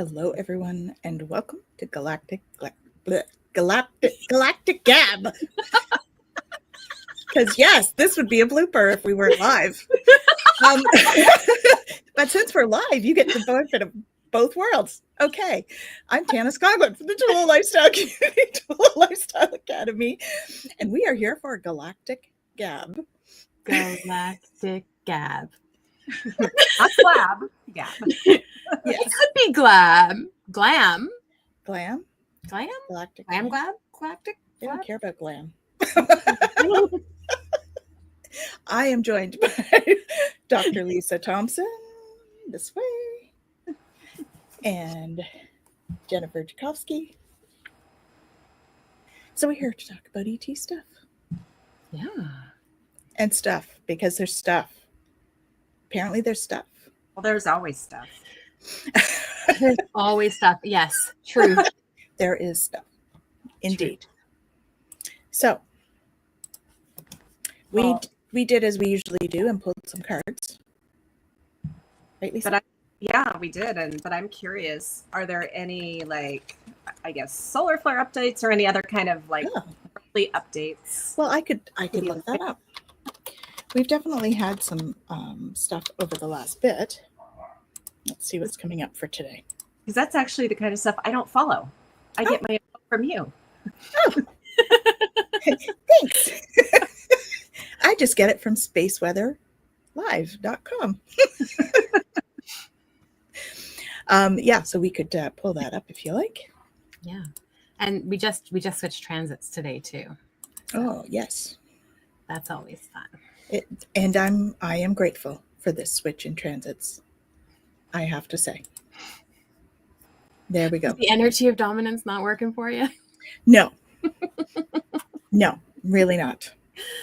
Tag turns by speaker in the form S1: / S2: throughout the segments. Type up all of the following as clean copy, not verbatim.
S1: Hello, everyone, and welcome to Galactic Gab. Because yes, this would be a blooper if we weren't live. But since we're live, you get the benefit of both worlds. Okay, I'm Tanys Coughlan from the Total Lifestyle Community, Total Lifestyle Academy, and we are here for Galactic Gab.
S2: Galactic Gab.
S3: Not glab. Gab.
S1: Yes.
S2: It could be glam.
S1: Glam?
S2: Glam?
S1: Galactic
S2: Glam glab? Galactic?
S1: They don't care about glam. I am joined by Dr. Lisa Thompson, this way, and Jennifer Jurkofsky. So we're here to talk about ET stuff.
S2: Yeah.
S1: And stuff, because there's stuff. Apparently there's stuff.
S3: Well, there's always stuff.
S2: There's always stuff. Yes, true.
S1: There is stuff. Indeed. True. So we did as we usually do and pulled some cards. Right, Lisa?
S3: Yeah, we did. But I'm curious, are there any, solar flare updates or any other kind of early updates?
S1: Well, I could look that up. We've definitely had some stuff over the last bit. Let's see what's coming up for today.
S3: Because that's actually the kind of stuff I don't follow. I get my info from you.
S1: Oh. Thanks. I just get it from spaceweatherlive.com. So we could pull that up if you like.
S2: Yeah. And we just switched transits today too.
S1: So oh, yes.
S2: That's always fun.
S1: I am grateful for this switch in transits, I have to say. There we go.
S2: Is the energy of dominance not working for you?
S1: No. No, really not.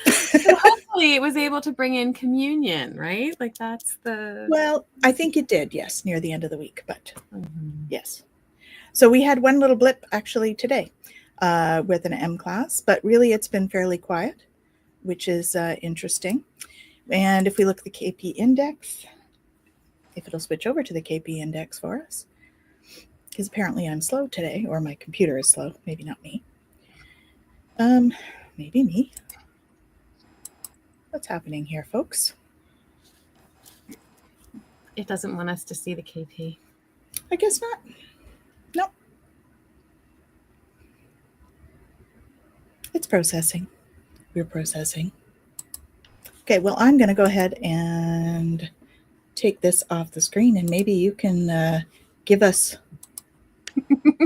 S2: So hopefully it was able to bring in communion, right? That's the...
S1: Well, I think it did, yes, near the end of the week, but yes. So we had one little blip actually today with an M class, but really it's been fairly quiet, which is interesting. And if we look at the KP index, if it'll switch over to the KP index for us, because apparently I'm slow today, or my computer is slow, maybe not me. Maybe me. What's happening here, folks?
S2: It doesn't want us to see the KP.
S1: I guess not. Nope. It's processing. We're processing. Okay, well, I'm going to go ahead and take this off the screen, and maybe you can give us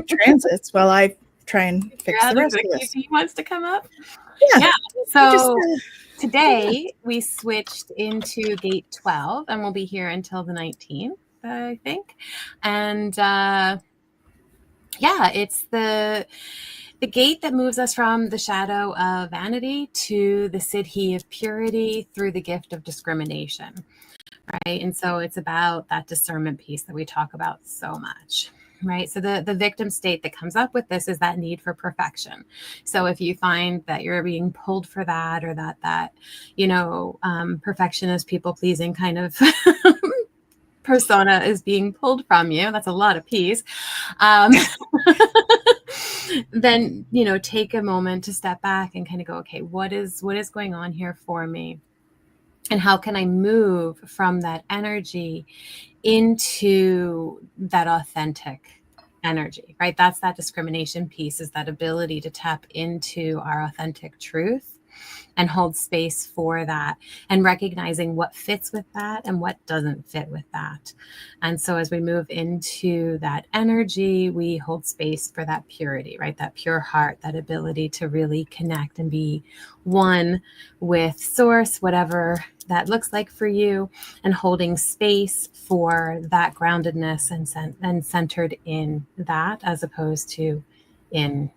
S1: transits while I try and fix the rest of this.
S2: KP wants to come up?
S1: Yeah.
S2: So today we switched into gate 12, and we'll be here until the 19th, I think. And it's the gate that moves us from the shadow of vanity to the siddhi of purity through the gift of discrimination, right? And so it's about that discernment piece that we talk about so much, right? So the victim state that comes up with this is that need for perfection. So if you find that you're being pulled for that, or that perfectionist, people-pleasing kind of persona is being pulled from you, that's a lot of peace. Then, take a moment to step back and kind of go, okay, what is going on here for me? And how can I move from that energy into that authentic energy, right? That's that discrimination piece, is that ability to tap into our authentic truth and hold space for that, and recognizing what fits with that and what doesn't fit with that. And so as we move into that energy, we hold space for that purity, right? That pure heart, that ability to really connect and be one with source, whatever that looks like for you, and holding space for that groundedness and centered in that, as opposed to in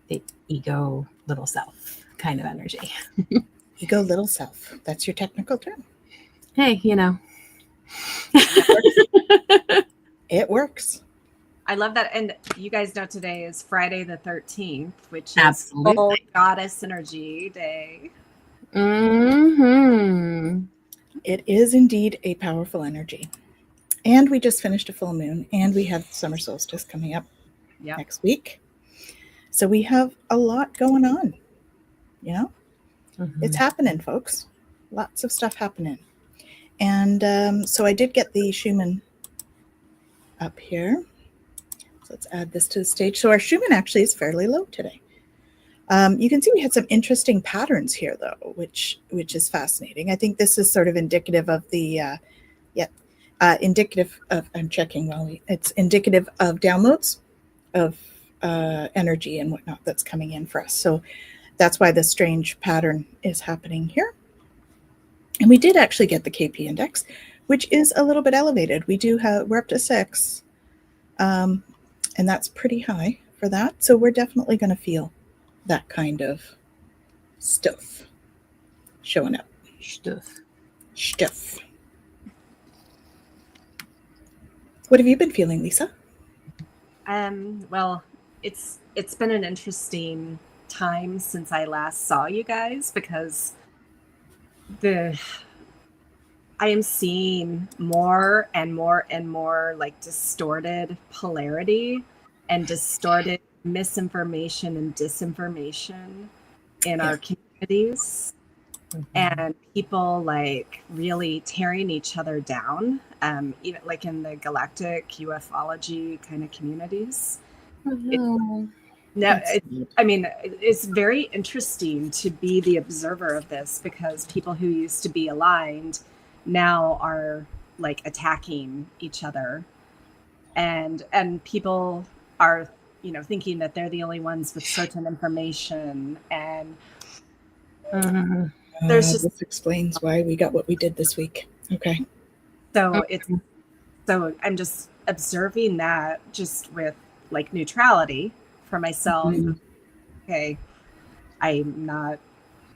S2: the ego little self kind of energy.
S1: Ego little self. That's your technical term.
S2: Hey,
S1: It works.
S3: I love that. And you guys know today is Friday the 13th, which is
S2: Absolutely.
S3: Full Goddess Energy Day.
S2: Mm-hmm.
S1: It is indeed a powerful energy. And we just finished a full moon, and we have summer solstice coming up next week. So we have a lot going on. You know, it's happening, folks. Lots of stuff happening. And so I did get the Schumann up here. So let's add this to the stage. So our Schumann actually is fairly low today. You can see we had some interesting patterns here, though, which is fascinating. I think this is sort of indicative of the, indicative of, I'm checking it's indicative of downloads of energy and whatnot that's coming in for us. So that's why this strange pattern is happening here. And we did actually get the KP index, which is a little bit elevated. We're up to 6, and that's pretty high for that. So we're definitely going to feel that kind of stuff showing up. Stuff. What have you been feeling, Lisa?
S3: Well, it's been an interesting time since I last saw you guys, because I am seeing more and more and more like distorted polarity and distorted misinformation and disinformation in our communities, and people like really tearing each other down, even like in the galactic ufology kind of communities. It's very interesting to be the observer of this, because people who used to be aligned now are like attacking each other, and people are thinking that they're the only ones with certain information, and
S1: this explains why we got what we did this week. Okay.
S3: So I'm just observing that, just with like neutrality for myself. Okay, I'm not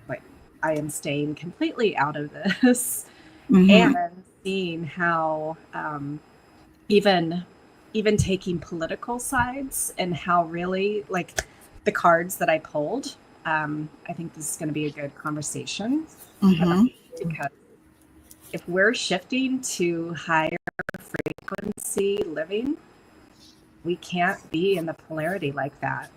S3: like, I am staying completely out of this, and seeing how even taking political sides, and how really like the cards that I pulled. I think this is going to be a good conversation, because if we're shifting to higher frequency living, we can't be in the polarity like that.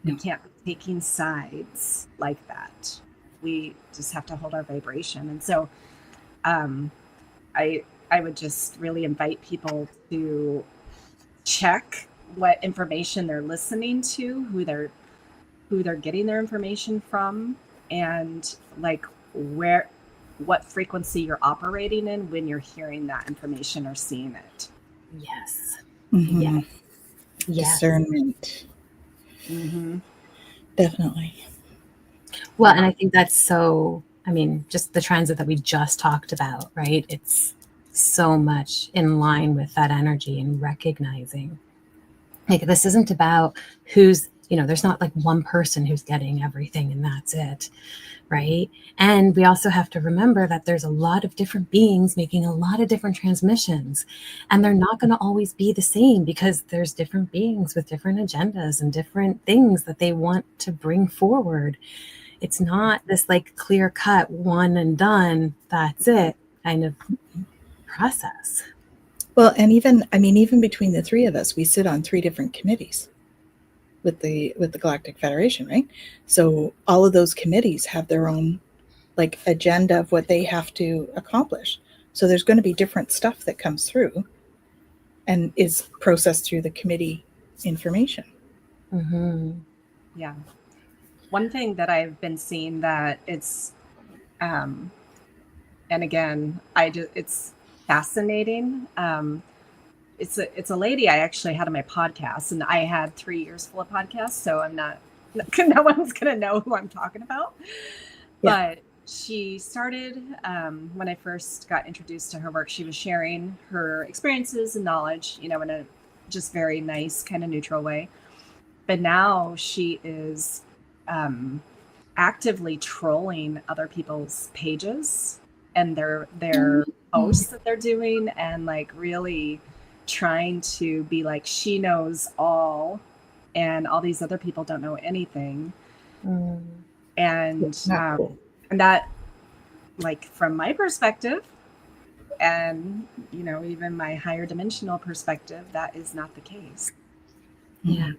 S3: We can't be taking sides like that. We just have to hold our vibration. And so I would just really invite people to check what information they're listening to, who they're getting their information from, and like what frequency you're operating in when you're hearing that information or seeing it.
S2: Yes.
S1: Discernment. Definitely.
S2: Well, and I think that's so, just the transit that we just talked about, right? It's so much in line with that energy, and recognizing like this isn't about who's, there's not like one person who's getting everything and that's it, right? And we also have to remember that there's a lot of different beings making a lot of different transmissions, and they're not going to always be the same, because there's different beings with different agendas and different things that they want to bring forward. It's not this like clear cut, one and done, that's it kind of process.
S1: Well, and even between the three of us, we sit on 3 different committees with the Galactic Federation, right? So all of those committees have their own like agenda of what they have to accomplish. So there's going to be different stuff that comes through and is processed through the committee information.
S3: Yeah. One thing that I've been seeing that it's, and again, it's fascinating. It's a lady I actually had on my podcast, and I had 3 years full of podcasts, so I'm not, no one's going to know who I'm talking about. Yeah. But she started, when I first got introduced to her work, she was sharing her experiences and knowledge, in a just very nice kind of neutral way. But now she is actively trolling other people's pages and their posts that they're doing, and like really trying to be like, she knows all and all these other people don't know anything. And that, like, from my perspective, And, you know, even my higher dimensional perspective, that is not the case.
S2: Yeah.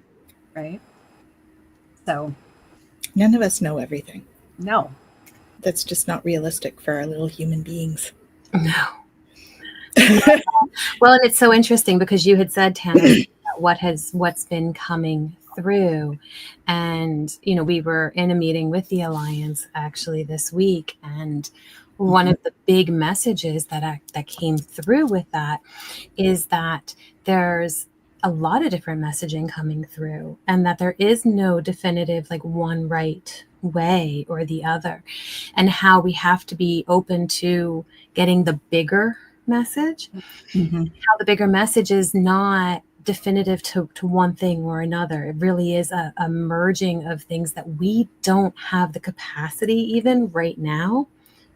S3: Right? So
S1: None of us know everything.
S3: no.
S1: That's just not realistic for our little human beings.
S2: No. Well, and it's so interesting because you had said, Tanys, what's been coming through. And, you know, we were in a meeting with the Alliance actually this week. And one of the big messages that came through with that is that there's a lot of different messaging coming through, and that there is no definitive, like, one right way or the other, and how we have to be open to getting the bigger message. How the bigger message is not definitive to one thing or another. It really is a merging of things that we don't have the capacity even right now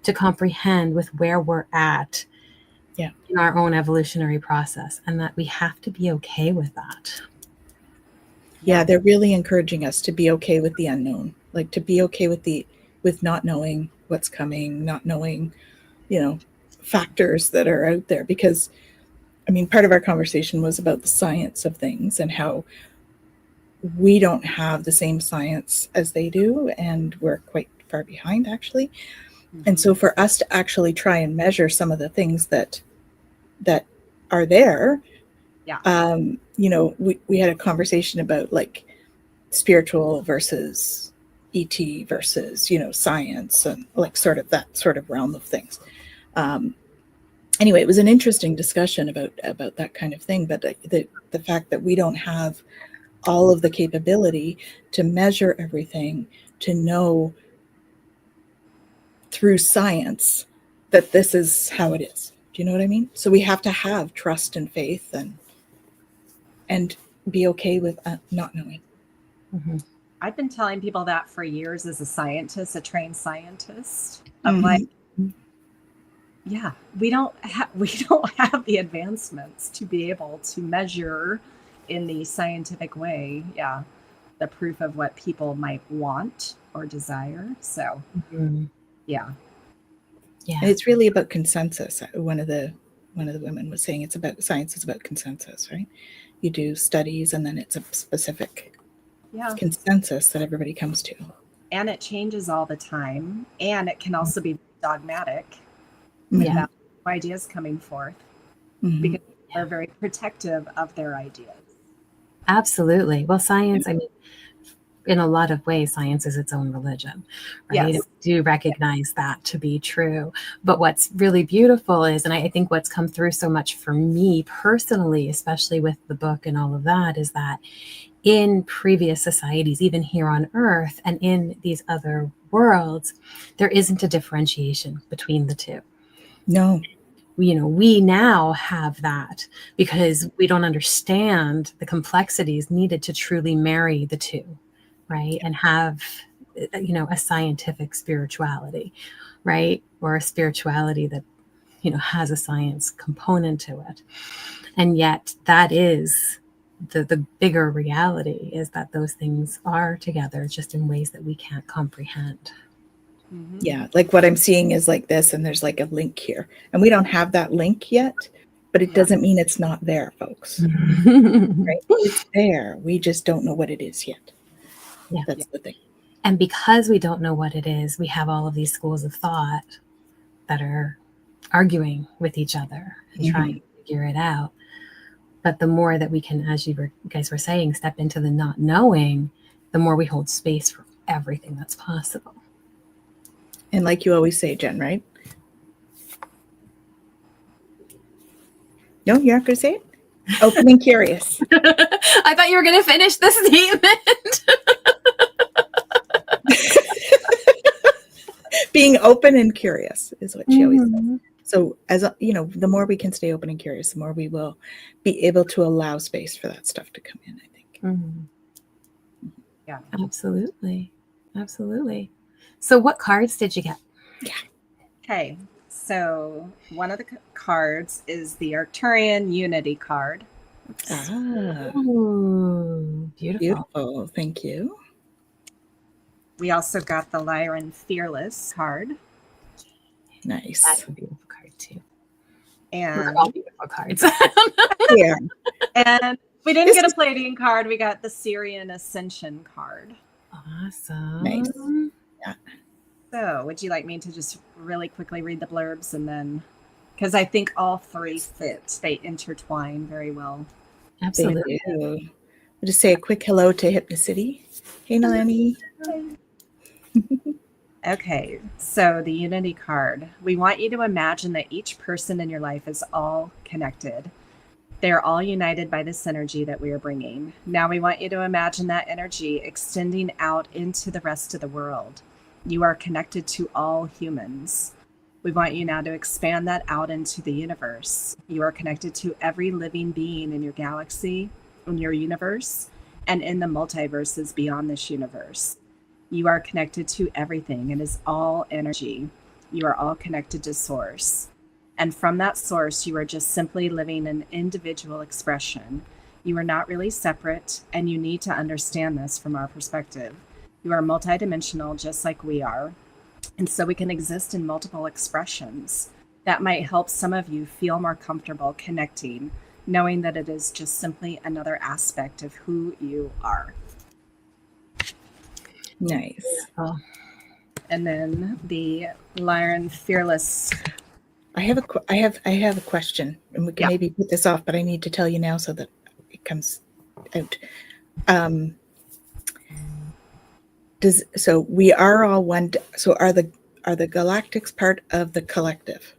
S2: to comprehend with where we're at in our own evolutionary process, and that we have to be okay with that.
S1: Yeah, they're really encouraging us to be okay with the unknown, like to be okay with not knowing what's coming, not knowing, you know, factors that are out there. Because, I mean, part of our conversation was about the science of things and how we don't have the same science as they do, and we're quite far behind, actually. And so for us to actually try and measure some of the things that are there, you know, we had a conversation about like spiritual versus ET versus, you know, science, and like sort of that sort of realm of things. Anyway, it was an interesting discussion about that kind of thing. But the fact that we don't have all of the capability to measure everything, to know through science that this is how it is. Do you know what I mean? So we have to have trust and faith and be okay with not knowing.
S3: I've been telling people that for years as a scientist, a trained scientist. I'm like, yeah, we don't have the advancements to be able to measure in the scientific way, the proof of what people might want or desire. So, yeah.
S1: And it's really about consensus. One of the women was saying science is about consensus, right? You do studies and then it's a specific consensus that everybody comes to.
S3: And it changes all the time. And it can also be dogmatic without ideas coming forth, because they're very protective of their ideas.
S2: Absolutely. Well, science, I mean, in a lot of ways, science is its own religion, right?
S3: Yes.
S2: We do recognize that to be true. But what's really beautiful is, and I think what's come through so much for me personally, especially with the book and all of that, is that in previous societies, even here on Earth and in these other worlds, there isn't a differentiation between the two.
S1: No.
S2: You know, we now have that because we don't understand the complexities needed to truly marry the two, right? And have, you know, a scientific spirituality, right? Or a spirituality that, you know, has a science component to it. And yet that is the bigger reality, is that those things are together just in ways that we can't comprehend.
S1: Yeah, like what I'm seeing is like this, and there's like a link here, and we don't have that link yet, but it doesn't mean it's not there, folks. Right? It's there. We just don't know what it is yet. That's the thing.
S2: And because we don't know what it is, we have all of these schools of thought that are arguing with each other and trying to figure it out. But the more that we can, as you guys were saying, step into the not knowing, the more we hold space for everything that's possible.
S1: And like you always say, Jen, right? No, you're not going to say it? Open and curious.
S2: I thought you were going to finish the statement.
S1: Being open and curious is what she always says. So, as you know, the more we can stay open and curious, the more we will be able to allow space for that stuff to come in, I think.
S3: Yeah,
S2: absolutely. Absolutely. So what cards did you get?
S3: Okay. So one of the cards is the Arcturian Unity card.
S2: Ooh,
S1: beautiful. Thank you.
S3: We also got the Lyran Fearless card.
S1: Nice.
S2: That's a beautiful card too.
S3: And
S2: all beautiful cards.
S1: Yeah.
S3: And we didn't get a Pleiadian card. We got the Syrian Ascension card.
S2: Awesome.
S1: Nice. Yeah.
S3: So would you like me to just really quickly read the blurbs and then, because I think all three fit. They intertwine very well.
S2: Absolutely.
S1: We'll just say a quick hello to Hypnocity. Hey, Nalani.
S3: Okay, so the Unity card. We want you to imagine that each person in your life is all connected. They are all united by this energy that we are bringing. Now we want you to imagine that energy extending out into the rest of the world. You are connected to all humans. We want you now to expand that out into the universe. You are connected to every living being in your galaxy, in your universe, and in the multiverses beyond this universe. You are connected to everything. It is all energy. You are all connected to source. And from that source, you are just simply living an individual expression. You are not really separate, and you need to understand this from our perspective. You are multidimensional, just like we are. And so we can exist in multiple expressions. That might help some of you feel more comfortable connecting, knowing that it is just simply another aspect of who you are.
S1: Nice.
S2: Oh.
S3: And then the Lyran Fearless.
S1: I have a question, and we can maybe put this off, but I need to tell you now so that it comes out. So we are all one. So are the galactics part of the collective?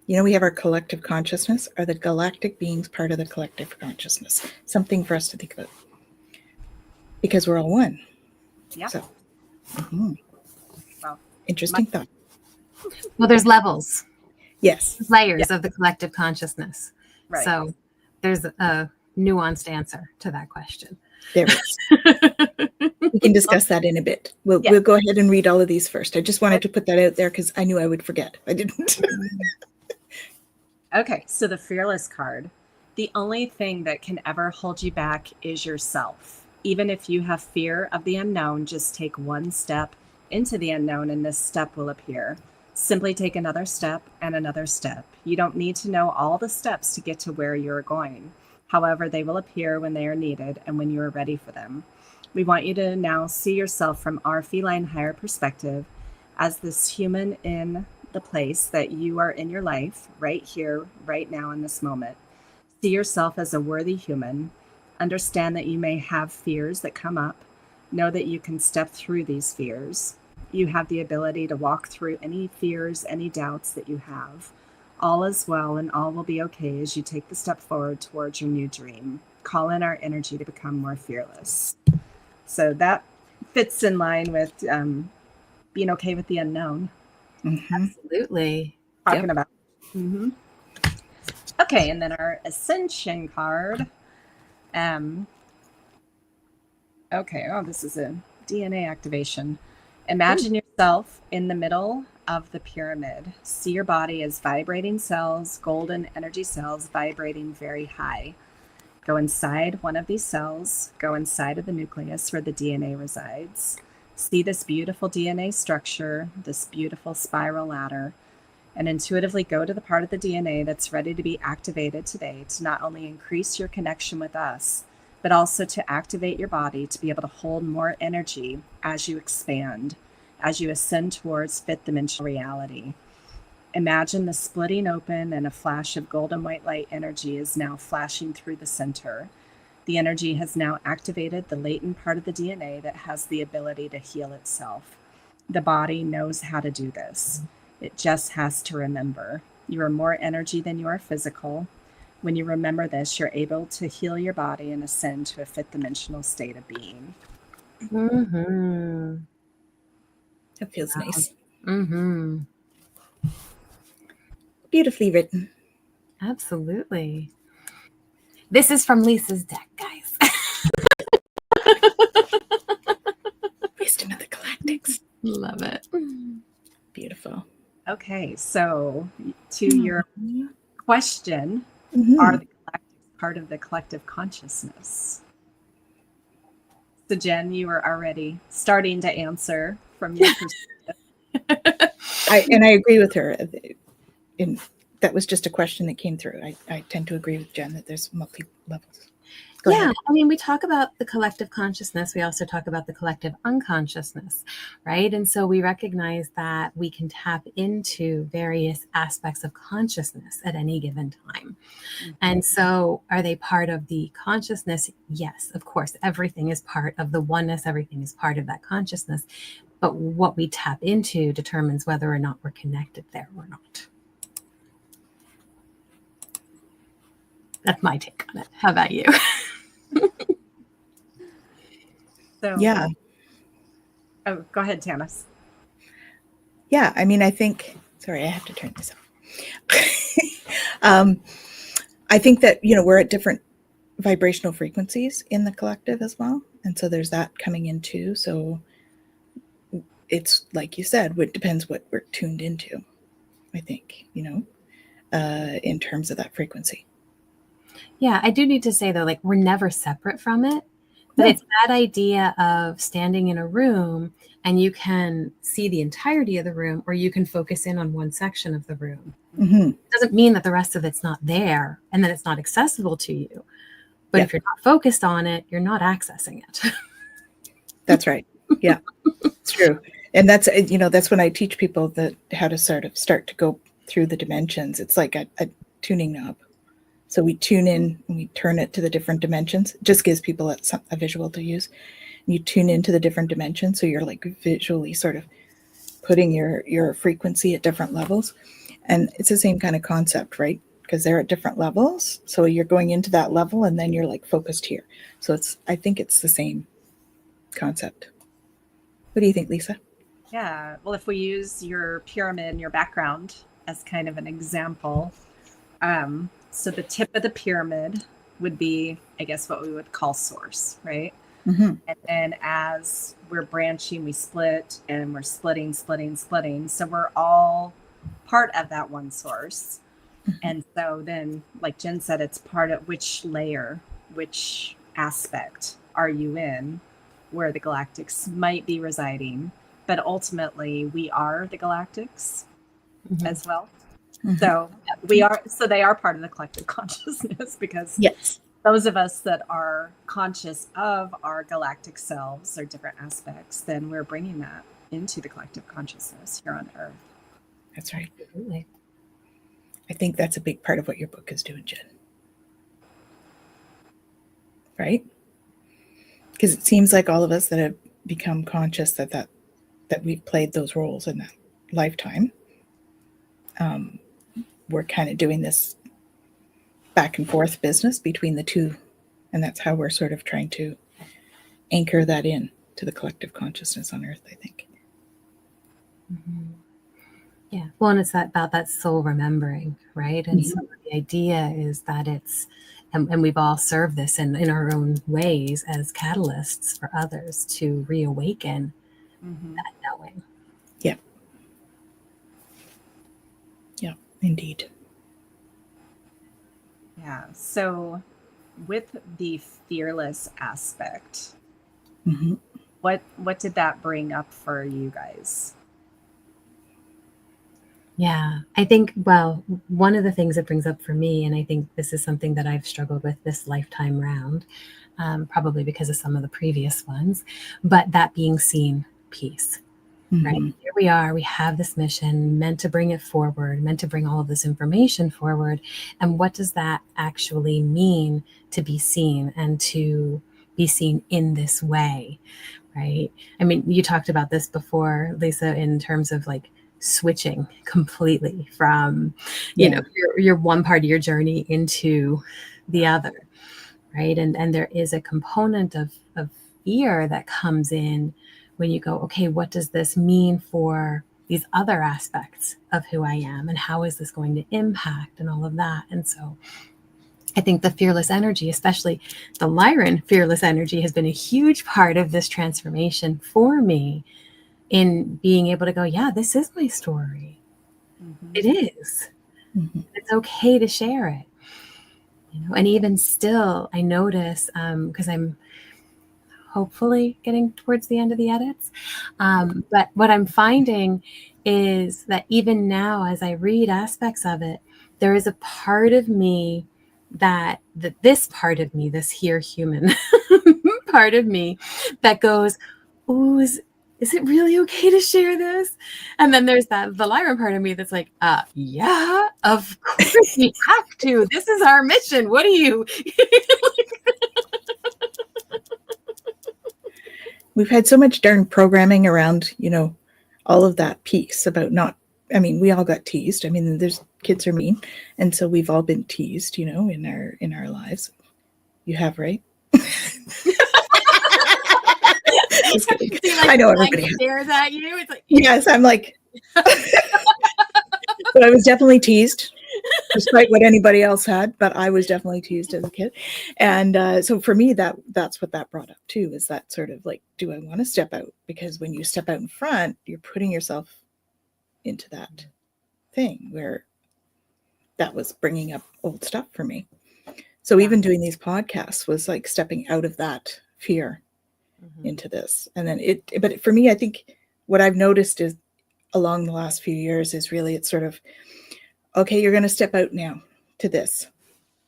S1: You know, we have our collective consciousness. Are the galactic beings part of the collective consciousness? Something for us to think about, because we're all one.
S3: Yeah.
S1: So,
S3: Well,
S1: interesting thought.
S2: Well, there's levels.
S1: Yes.
S2: Layers of the collective consciousness.
S3: Right.
S2: So there's a nuanced answer to that question.
S1: There is. We can discuss that in a bit. We'll go ahead and read all of these first. I just wanted to put that out there because I knew I would forget. I didn't.
S3: Okay, so the Fearless card. The only thing that can ever hold you back is yourself. Even if you have fear of the unknown, just take one step into the unknown and this step will appear. Simply take another step and another step. You don't need to know all the steps to get to where you're going. However, they will appear when they are needed and when you are ready for them. We want you to now see yourself from our feline higher perspective as this human in the place that you are in your life, right here, right now in this moment. See yourself as a worthy human. Understand that you may have fears that come up. Know that you can step through these fears. You have the ability to walk through any fears, any doubts that you have. All is well and all will be okay as you take the step forward towards your new dream. Call in our energy to become more fearless. So that fits in line with being okay with the unknown.
S2: Absolutely.
S3: Talking about. Okay, and then our Ascension card. Okay, this is a DNA activation. Imagine yourself in the middle of the pyramid. See your body as vibrating cells, golden energy cells vibrating very high. Go inside one of these cells, go inside of the nucleus where the DNA resides. See this beautiful DNA structure, this beautiful spiral ladder, and intuitively go to the part of the DNA that's ready to be activated today to not only increase your connection with us, but also to activate your body to be able to hold more energy as you expand, as you ascend towards fifth dimensional reality. Imagine the splitting open and a flash of golden white light energy is now flashing through the center. The energy has now activated the latent part of the DNA that has the ability to heal itself. The body knows how to do this. It just has to remember. You are more energy than you are physical. When you remember this, you're able to heal your body and ascend to a fifth dimensional state of being.
S1: That feels nice.
S2: Beautifully written. Absolutely. This is from Lisa's deck, guys.
S1: Wisdom of the Galactics.
S2: Love it.
S1: Beautiful.
S3: Okay, so to your question, are the galactics part of the collective consciousness? So Jen, you were already starting to answer from your perspective.
S1: I agree with her. that was just a question that came through. I tend to agree with Jen that there's multi-levels. Go
S2: Yeah,
S1: ahead.
S2: I mean, we talk about the collective consciousness. We also talk about the collective unconsciousness, right? And so we recognize that we can tap into various aspects of consciousness at any given time. And so are they part of the consciousness? Yes, of course. Everything is part of the oneness. Everything is part of that consciousness. But what we tap into determines whether or not we're connected there or not. That's my take on it. How about you?
S3: So
S1: Yeah.
S3: Oh, go ahead, Tanys.
S1: Yeah, I mean, I think, sorry, I have to turn this off. I think that, we're at different vibrational frequencies in the collective as well. And so there's that coming in too. So it's like you said, it depends what we're tuned into, I think, in terms of that frequency.
S2: Yeah, I do need to say though, like we're never separate from it, but it's that idea of standing in a room and you can see the entirety of the room, or you can focus in on one section of the room.
S1: Mm-hmm.
S2: It doesn't mean that the rest of it's not there and that it's not accessible to you. But if you're not focused on it, you're not accessing it. That's
S1: right. Yeah, it's true. And that's, that's when I teach people how to sort of start to go through the dimensions. It's like a tuning knob. So we tune in and we turn it to the different dimensions. It just gives people a visual to use. And you tune into the different dimensions. So you're like visually sort of putting your frequency at different levels. And it's the same kind of concept, right? Because they're at different levels. So you're going into that level and then you're like focused here. So I think it's the same concept. What do you think, Lisa?
S3: Yeah. Well, if we use your pyramid and your background as kind of an example, so the tip of the pyramid would be, I guess, what we would call source, right?
S1: Mm-hmm.
S3: And then as we're branching, we split and we're splitting. So we're all part of that one source. Mm-hmm. And so then, like Jen said, it's part of which layer, which aspect are you in, where the galactics might be residing. But ultimately, we are the galactics as well. Mm-hmm. So they are part of the collective consciousness, because those of us that are conscious of our galactic selves or different aspects, then we're bringing that into the collective consciousness here on Earth.
S1: That's right. Absolutely. I think that's a big part of what your book is doing, Jen. Right? Because it seems like all of us that have become conscious that we've played those roles in that lifetime, we're kind of doing this back and forth business between the two. And that's how we're sort of trying to anchor that in to the collective consciousness on Earth, I think.
S2: Mm-hmm. Yeah. Well, and it's about that soul remembering, right? And so the idea is that it's, and we've all served this in our own ways as catalysts for others to reawaken that knowing.
S1: Yeah. Yeah, indeed.
S3: Yeah. So with the fearless aspect, what did that bring up for you guys?
S2: Yeah, I think, well, one of the things it brings up for me, and I think this is something that I've struggled with this lifetime round, probably because of some of the previous ones, but that being seen piece, right? Here we are, we have this mission meant to bring it forward, meant to bring all of this information forward. And what does that actually mean to be seen and to be seen in this way, right? I mean, you talked about this before, Lisa, in terms of like switching completely from, you know, your one part of your journey into the other, right? And there is a component of fear that comes in when you go, okay, what does this mean for these other aspects of who I am, and how is this going to impact, and all of that. And so I think the fearless energy, especially the Lyran fearless energy, has been a huge part of this transformation for me, in being able to go, yeah, this is my story. It is. It's okay to share it. You know, and even still, I notice, because I'm hopefully getting towards the end of the edits, but what I'm finding is that even now, as I read aspects of it, there is a part of me this part of me, this here human part of me that goes, oh, is it really okay to share this? And then there's the Lyra part of me that's like, yeah, of course we have to. This is our mission. What do you?
S1: We've had so much darn programming around, all of that piece about we all got teased. There's kids are mean. And so we've all been teased, in our lives. You have, right? Just kidding. I know everybody
S2: stares at you. It's like,
S1: yes, I'm like, but I was definitely teased, despite what anybody else had. But I was definitely teased as a kid, and so for me, that's what that brought up too. Is that sort of like, do I want to step out? Because when you step out in front, you're putting yourself into that thing where that was bringing up old stuff for me. So even doing these podcasts was like stepping out of that fear into this. And then but for me, I think what I've noticed is along the last few years is really, it's sort of, okay, you're going to step out now to this.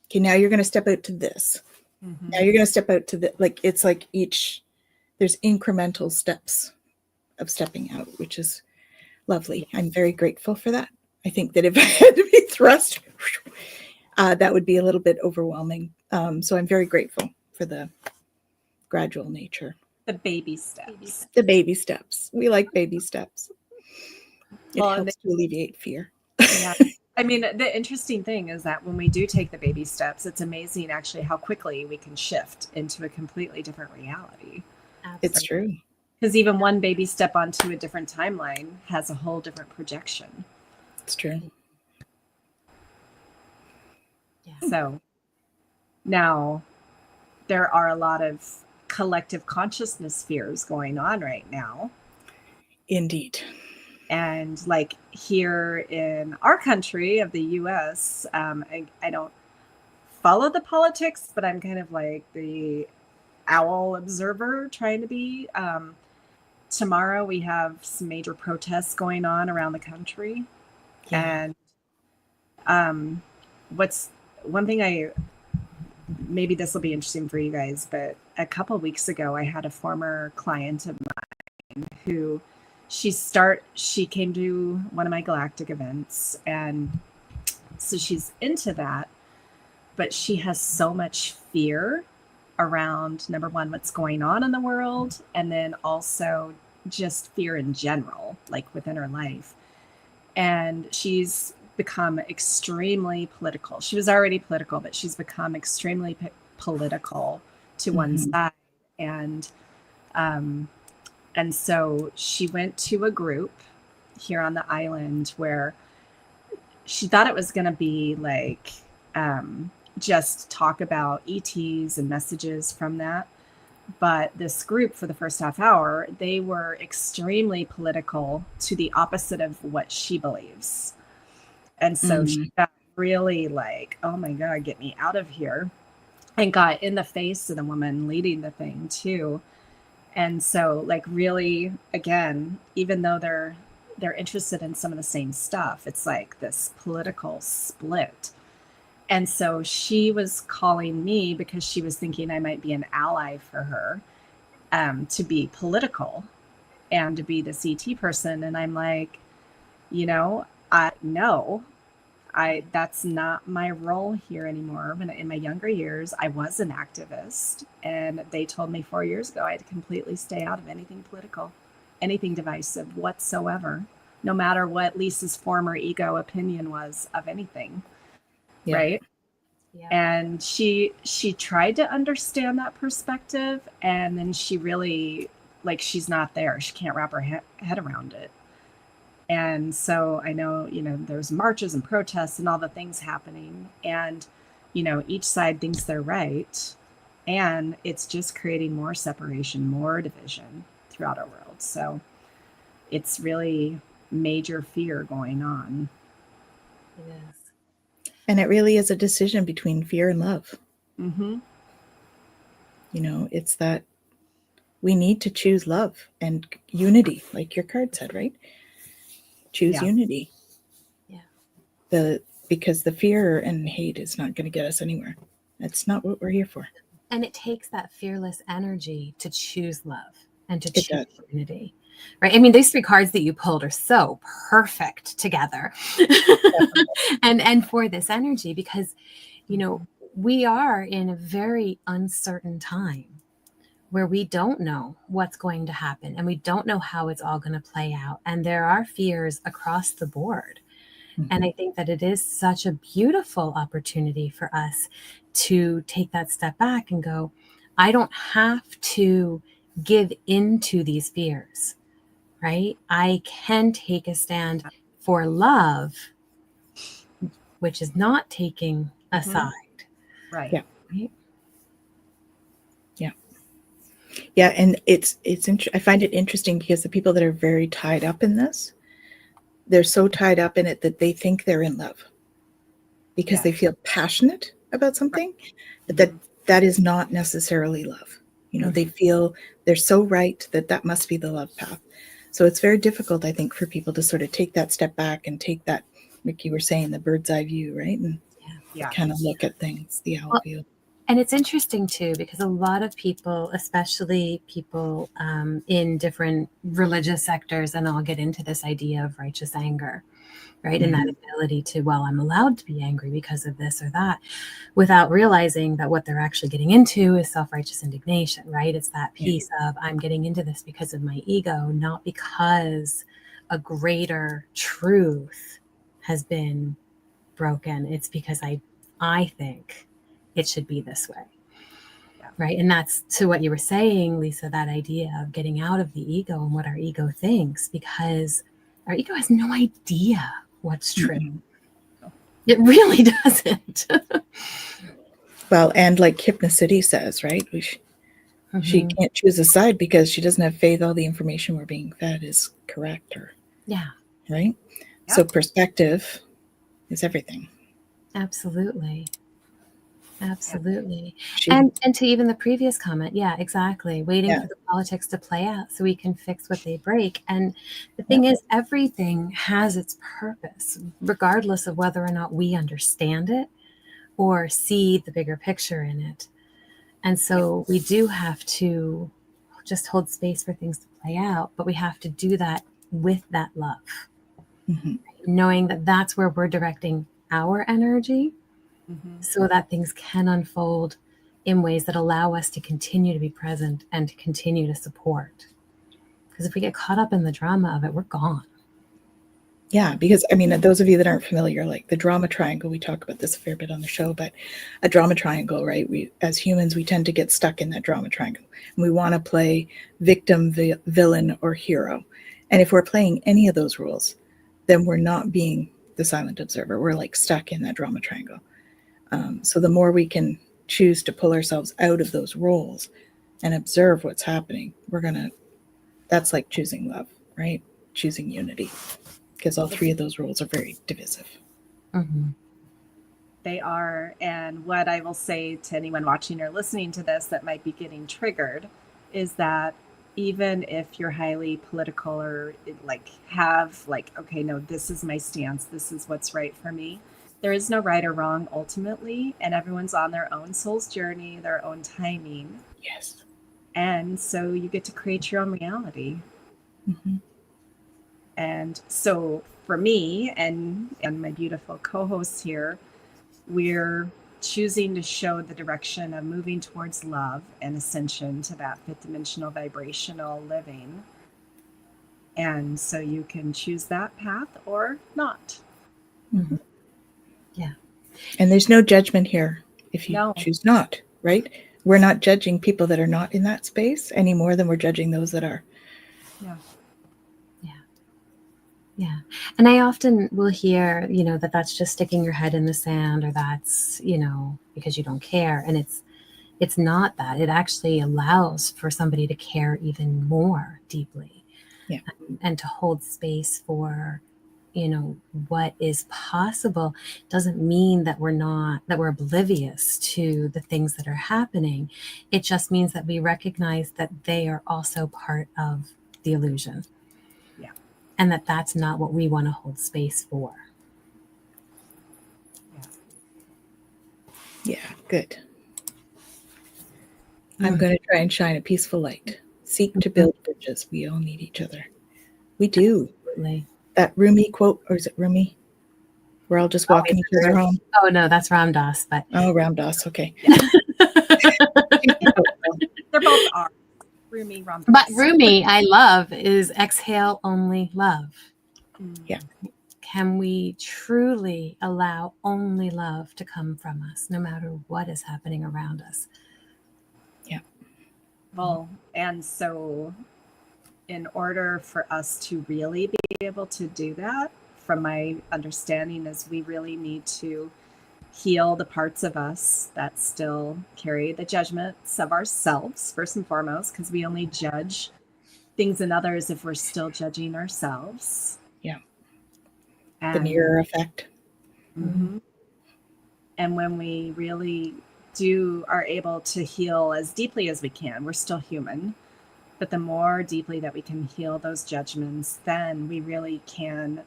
S1: Okay, now you're going to step out to this. Now you're going to step out to the, like, it's like there's incremental steps of stepping out, which is lovely. I'm very grateful for that. I think that if I had to be thrust, that would be a little bit overwhelming. So I'm very grateful for the gradual nature.
S3: The baby steps.
S1: The baby steps. We like baby steps. It helps to alleviate fear.
S3: Yeah. The interesting thing is that when we do take the baby steps, it's amazing actually how quickly we can shift into a completely different reality.
S2: Absolutely.
S1: It's true.
S3: Because even one baby step onto a different timeline has a whole different projection.
S1: It's true.
S2: Yeah.
S3: So now there are a lot of collective consciousness fears going on right now.
S1: Indeed.
S3: And like here in our country of the US, I don't follow the politics, but I'm kind of like the owl observer trying to be. Tomorrow we have some major protests going on around the country. Yeah. And what's one thing maybe this will be interesting for you guys, but a couple of weeks ago, I had a former client of mine who she came to one of my galactic events, and so she's into that, but she has so much fear around, number one, what's going on in the world, and then also just fear in general, like within her life. And she's become extremely political. She was already political, but she's become extremely political to one side. And so she went to a group here on the island where she thought it was going to be like just talk about ETs and messages from that. But this group, for the first half hour, they were extremely political to the opposite of what she believes. And so she got really like, oh my God, get me out of here. And got in the face of the woman leading the thing too. And so like really, again, even though they're interested in some of the same stuff, it's like this political split. And so she was calling me because she was thinking I might be an ally for her, to be political and to be this ET person. And I'm like, that's not my role here anymore. When in my younger years, I was an activist, and they told me 4 years ago I had to completely stay out of anything political, anything divisive whatsoever, no matter what Lisa's former ego opinion was of anything. Yeah. Right. Yeah. And she tried to understand that perspective, and then she really, like, she's not there. She can't wrap her head around it. And so I know, there's marches and protests and all the things happening, and, each side thinks they're right, and it's just creating more separation, more division throughout our world. So it's really major fear going on.
S2: It is.
S1: And it really is a decision between fear and love.
S3: Mm-hmm.
S1: It's that we need to choose love and unity, like your card said, right? Choose unity.
S2: Yeah.
S1: The because the fear and hate is not going to get us anywhere. That's not what we're here for.
S2: And it takes that fearless energy to choose love and to
S1: It
S2: choose
S1: does.
S2: unity, right? I mean, these 3 cards that you pulled are so perfect together and for this energy, because, you know, we are in a very uncertain time where we don't know what's going to happen and we don't know how it's all going to play out. And there are fears across the board. And I think that it is such a beautiful opportunity for us to take that step back and go, I don't have to give into these fears, right? I can take a stand for love, which is not taking a side.
S3: Right.
S1: Yeah.
S2: Right?
S1: Yeah. Yeah. And I find it interesting because the people that are very tied up in this, they're so tied up in it that they think they're in love because they feel passionate about something, but that is not necessarily love. You know, they feel they're so right that must be the love path. So it's very difficult, I think, for people to sort of take that step back and take that, like you were saying, the bird's eye view, right? And kind of look at things, the owl view.
S2: And it's interesting too, because a lot of people, especially people in different religious sectors, and I'll get into this idea of righteous anger, right? And that ability to, well, I'm allowed to be angry because of this or that, without realizing that what they're actually getting into is self-righteous indignation, right? It's that piece of, I'm getting into this because of my ego, not because a greater truth has been broken. It's because I think it should be this way. Right. And that's to what you were saying, Lisa, that idea of getting out of the ego and what our ego thinks, because our ego has no idea what's true. It really doesn't.
S1: Well, and like Hypnocity says, right? She can't choose a side because she doesn't have faith all the information we're being fed is correct or right? Yeah. So perspective is everything.
S2: Absolutely. Absolutely. And to even the previous comment, exactly. Waiting for the politics to play out so we can fix what they break. And the thing is, everything has its purpose, regardless of whether or not we understand it or see the bigger picture in it. And so we do have to just hold space for things to play out, but we have to do that with that love, knowing that that's where we're directing our energy. So that things can unfold in ways that allow us to continue to be present and to continue to support. Because if we get caught up in the drama of it, we're gone.
S1: Yeah, because I mean, those of you that aren't familiar, like the drama triangle, we talk about this a fair bit on the show, but a drama triangle, right? We, as humans, we tend to get stuck in that drama triangle. And we want to play victim, villain, or hero. And if we're playing any of those roles, then we're not being the silent observer. We're like stuck in that drama triangle. So the more we can choose to pull ourselves out of those roles and observe what's happening, that's like choosing love, right? Choosing unity, because all 3 of those roles are very divisive.
S3: They are. And what I will say to anyone watching or listening to this that might be getting triggered is that even if you're highly political or okay, no, this is my stance, this is what's right for me, there is no right or wrong ultimately, and everyone's on their own soul's journey, their own timing.
S1: Yes.
S3: And so you get to create your own reality. And so for me and my beautiful co-hosts here, we're choosing to show the direction of moving towards love and ascension to that 5th dimensional vibrational living. And so you can choose that path or not.
S2: Yeah.
S1: And there's no judgment here if you choose not, right? We're not judging people that are not in that space any more than we're judging those that are.
S2: Yeah. And I often will hear, that's just sticking your head in the sand, or that's, because you don't care. And it's not that. It actually allows for somebody to care even more deeply. And to hold space for, what is possible. Doesn't mean that we're oblivious to the things that are happening. It just means that we recognize that they are also part of the illusion. And that's not what we want to hold space for.
S1: Yeah, good. I'm going to try and shine a peaceful light. Seek to build bridges. We all need each other. We do.
S2: Absolutely.
S1: That Rumi quote, or is it Rumi? We're all just walking each other home.
S2: Oh no, that's Ram Dass. But
S1: Ram Dass. Okay.
S3: They're both are. Rumi, Ram Dass.
S2: But Rumi, I love, is exhale only love.
S1: Yeah.
S2: Can we truly allow only love to come from us, no matter what is happening around us?
S1: Yeah.
S3: Well, and so in order for us to really be able to do that, from my understanding, is we really need to heal the parts of us that still carry the judgments of ourselves, first and foremost, because we only judge things in others if we're still judging ourselves.
S1: Yeah.
S3: And,
S1: the mirror effect.
S3: Mm-hmm. And when we really are able to heal as deeply as we can, we're still human, but the more deeply that we can heal those judgments, then we really can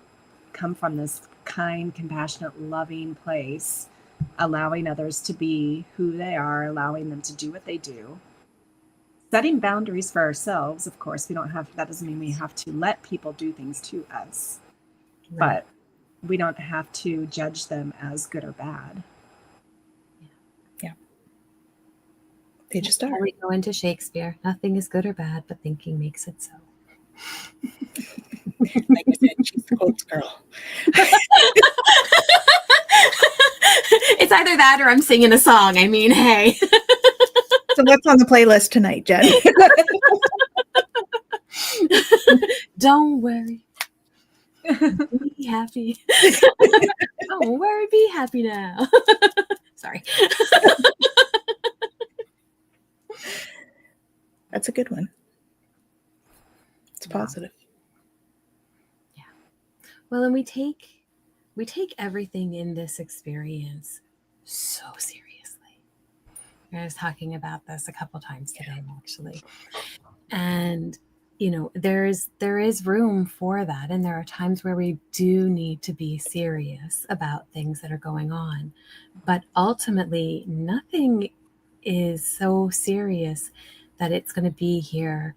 S3: come from this kind, compassionate, loving place, allowing others to be who they are, allowing them to do what they do, setting boundaries for ourselves. Of course, that doesn't mean we have to let people do things to us, but we don't have to judge them as good or bad.
S1: Yeah. They just are.
S2: We go into Shakespeare. Nothing is good or bad, but thinking makes it so.
S1: Like I said, she's the quotes girl.
S2: It's either that or I'm singing a song. I mean, hey.
S1: So what's on the playlist tonight, Jen?
S2: Don't worry. Be happy. Don't worry, be happy now. Sorry.
S1: That's a good one. It's positive.
S2: Yeah. Well, and we take everything in this experience so seriously. I was talking about this a couple times today, actually. And there is room for that, and there are times where we do need to be serious about things that are going on, but ultimately nothing is so serious that it's going to be here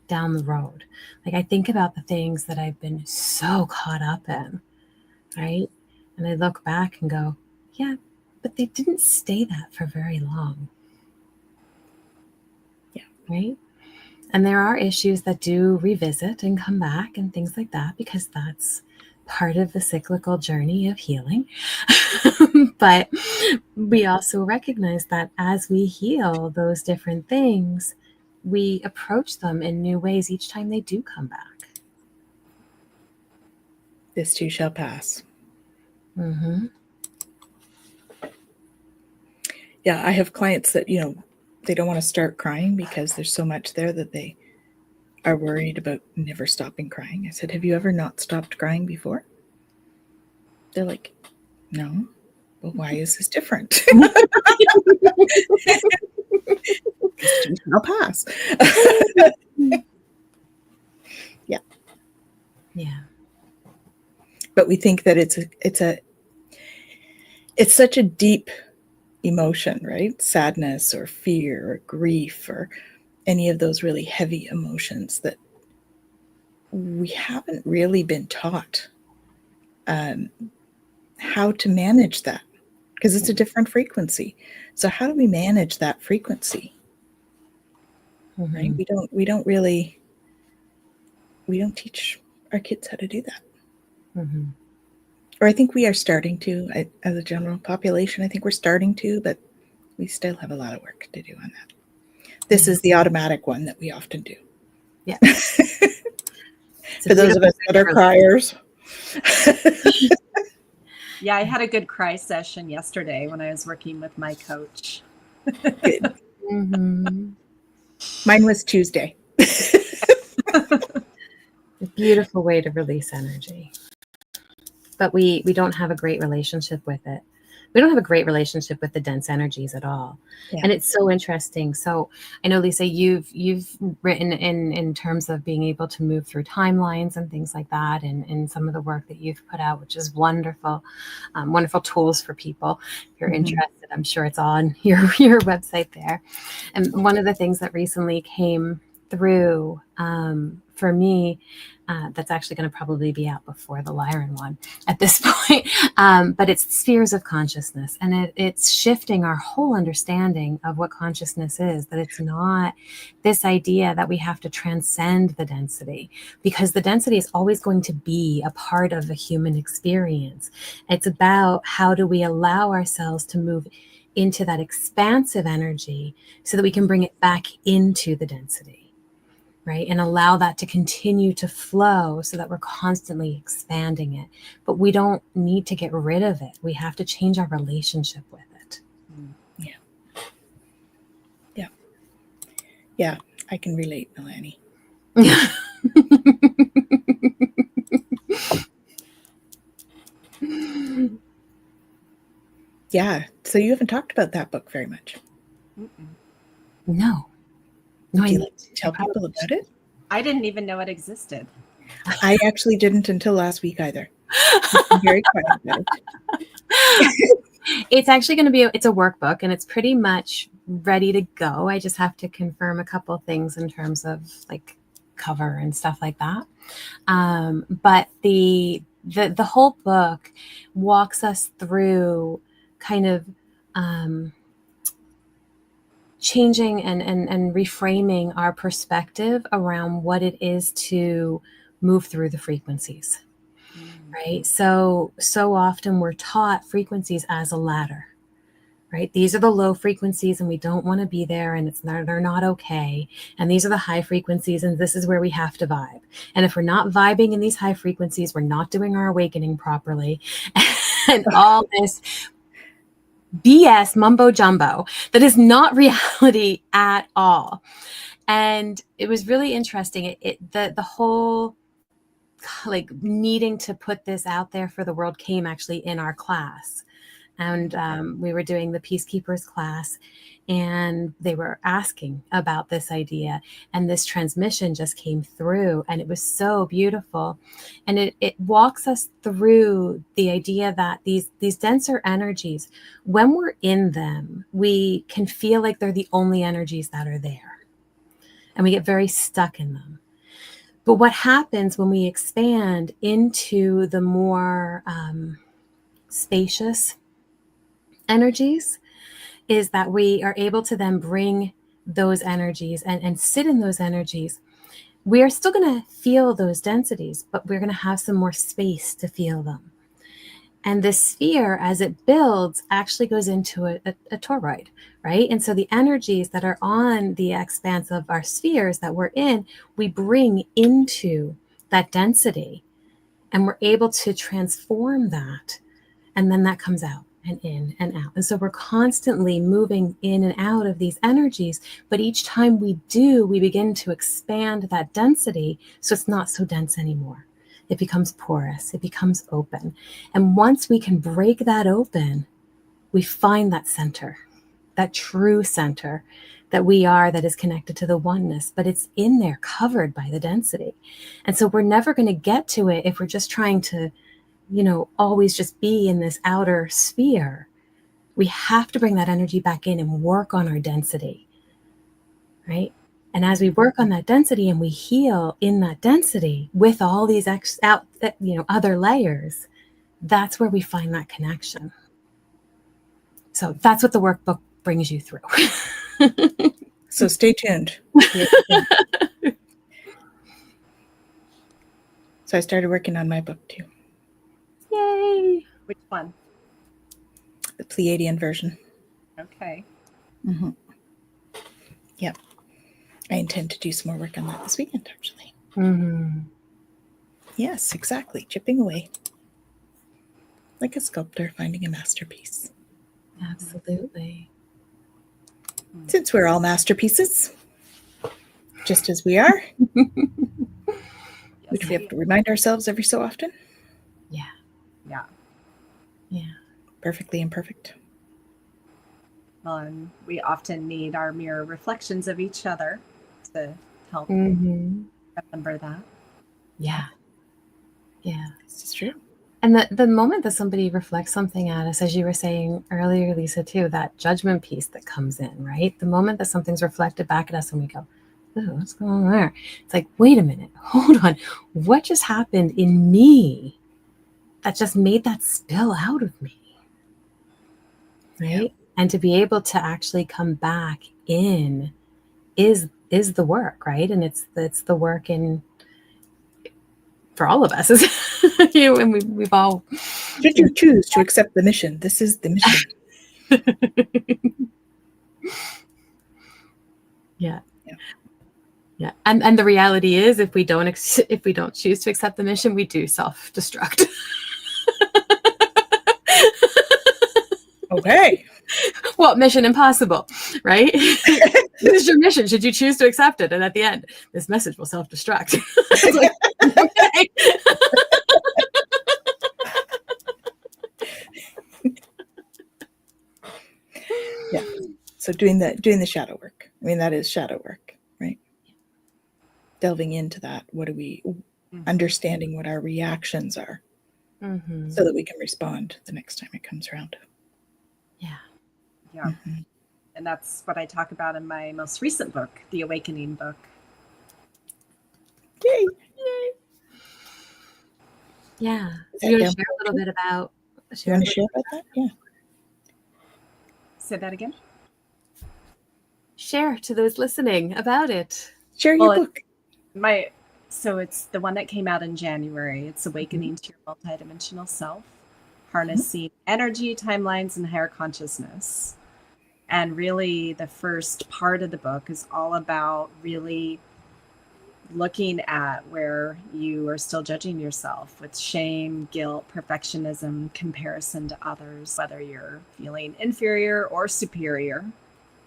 S2: down the road. Like, I think about the things that I've been so caught up in, right? And I look back and go, yeah, but they didn't stay that for very long.
S1: Yeah.
S2: Right? And there are issues that do revisit and come back and things like that, because that's part of the cyclical journey of healing. But we also recognize that as we heal those different things, we approach them in new ways each time they do come back.
S1: This too shall pass.
S2: Mm-hmm.
S1: Yeah, I have clients that, they don't want to start crying because there's so much there that they are worried about never stopping crying. I said, have you ever not stopped crying before? They're like, no. Well, why is this different? I'll pass. Yeah.
S2: Yeah.
S1: But we think that it's such a deep emotion, right? Sadness or fear or grief or any of those really heavy emotions that we haven't really been taught how to manage that, because it's a different frequency. So how do we manage that frequency? Mm-hmm. Right? We don't teach our kids how to do that. Mm-hmm. Or I think we are starting to, as a general population, I think we're starting to, but we still have a lot of work to do on that. This is the automatic one that we often do.
S2: Yeah.
S1: For those of us that are criers.
S3: Yeah, I had a good cry session yesterday when I was working with my coach.
S1: Good.
S2: Mm-hmm.
S1: Mine was Tuesday.
S2: A beautiful way to release energy. But we don't have a great relationship with it we don't have a great relationship with the dense energies at all.
S1: Yeah.
S2: And it's so interesting. So I know, Lisa, you've written in terms of being able to move through timelines and things like that, and some of the work that you've put out, which is wonderful, wonderful tools for people. If you're interested, I'm sure it's on your website there. And one of the things that recently came through for me, that's actually going to probably be out before the Lyran one at this point, but it's spheres of consciousness, and it's shifting our whole understanding of what consciousness is, that it's not this idea that we have to transcend the density, because the density is always going to be a part of the human experience. It's about how do we allow ourselves to move into that expansive energy so that we can bring it back into the density. Right? And allow that to continue to flow so that we're constantly expanding it. But we don't need to get rid of it. We have to change our relationship with it.
S1: Yeah. Yeah. Yeah. I can relate, Melanie. Yeah. So you haven't talked about that book very much.
S2: No.
S1: Would you like to tell people about it?
S3: I didn't even know it existed.
S1: I actually didn't until last week either. I'm very quiet about it.
S2: It's actually going to be, it's a workbook, and it's pretty much ready to go. I just have to confirm a couple of things in terms of like cover and stuff like that. But the whole book walks us through kind of changing and reframing our perspective around what it is to move through the frequencies, right? So often we're taught frequencies as a ladder, right? These are the low frequencies and we don't want to be there, and they're not okay. And these are the high frequencies, and this is where we have to vibe. And if we're not vibing in these high frequencies, we're not doing our awakening properly. And all this BS mumbo jumbo that is not reality at all. And it was really interesting. The whole like needing to put this out there for the world came actually in our class. And we were doing the Peacekeepers class, and they were asking about this idea, and this transmission just came through, and it was so beautiful. And it walks us through the idea that these denser energies, when we're in them, we can feel like they're the only energies that are there, and we get very stuck in them. But what happens when we expand into the more spacious energies is that we are able to then bring those energies and sit in those energies. We are still going to feel those densities, but we're going to have some more space to feel them. And this sphere, as it builds, actually goes into a toroid, right? And so the energies that are on the expanse of our spheres that we're in, we bring into that density, and we're able to transform that. And then that comes out and in and out. And so we're constantly moving in and out of these energies. But each time we do, we begin to expand that density so it's not so dense anymore. It becomes porous. It becomes open. And once we can break that open, we find that center, that true center that we are, that is connected to the oneness, but it's in there covered by the density. And so we're never going to get to it if we're just trying to, always just be in this outer sphere. We have to bring that energy back in and work on our density, right? And as we work on that density and we heal in that density with all these other layers, that's where we find that connection. So that's what the workbook brings you through.
S1: So stay tuned. So I started working on my book too.
S2: Yay!
S3: Which one?
S1: The Pleiadian version.
S3: Okay.
S1: Mm-hmm. Yep. I intend to do some more work on that this weekend, actually.
S2: Mm-hmm.
S1: Yes, exactly. Chipping away. Like a sculptor finding a masterpiece.
S2: Absolutely.
S1: Since we're all masterpieces, just as we are, which we have to remind ourselves every so often.
S2: Yeah.
S3: Yeah.
S2: Yeah.
S1: Perfectly imperfect.
S3: Well, and we often need our mirror reflections of each other to help remember that.
S2: Yeah. Yeah.
S1: This is true.
S2: And the moment that somebody reflects something at us, as you were saying earlier, Lisa, too, that judgment piece that comes in, right? The moment that something's reflected back at us and we go, oh, what's going on there? It's like, wait a minute, hold on. What just happened in me that just made that spill out of me? Right? Yeah. And to be able to actually come back in is the work, right? And it's the work in for all of us, you know, and we've all.
S1: Should you choose to accept the mission, this is the mission.
S2: Yeah. And the reality is, if we don't choose to accept the mission, we do self-destruct.
S1: Okay.
S2: Well, mission impossible, right? This is your mission. Should you choose to accept it? And at the end, this message will self-destruct. It's like, okay.
S1: Yeah. So doing the shadow work. I mean, that is shadow work, right? Delving into that. What do we understanding what our reactions are, so that we can respond the next time it comes around.
S2: Yeah.
S3: Yeah. And that's what I talk about in my most recent book, the Awakening book.
S1: Yay.
S2: Yeah. So you want to share a little bit about...
S1: You want to share about that? Yeah.
S3: Say that again?
S2: Share to those listening about it.
S1: Share your book.
S3: So it's the one that came out in January. It's Awakening to Your Multidimensional Self, Harnessing Energy, Timelines, and Higher Consciousness. And really, the first part of the book is all about really looking at where you are still judging yourself with shame, guilt, perfectionism, comparison to others, whether you're feeling inferior or superior.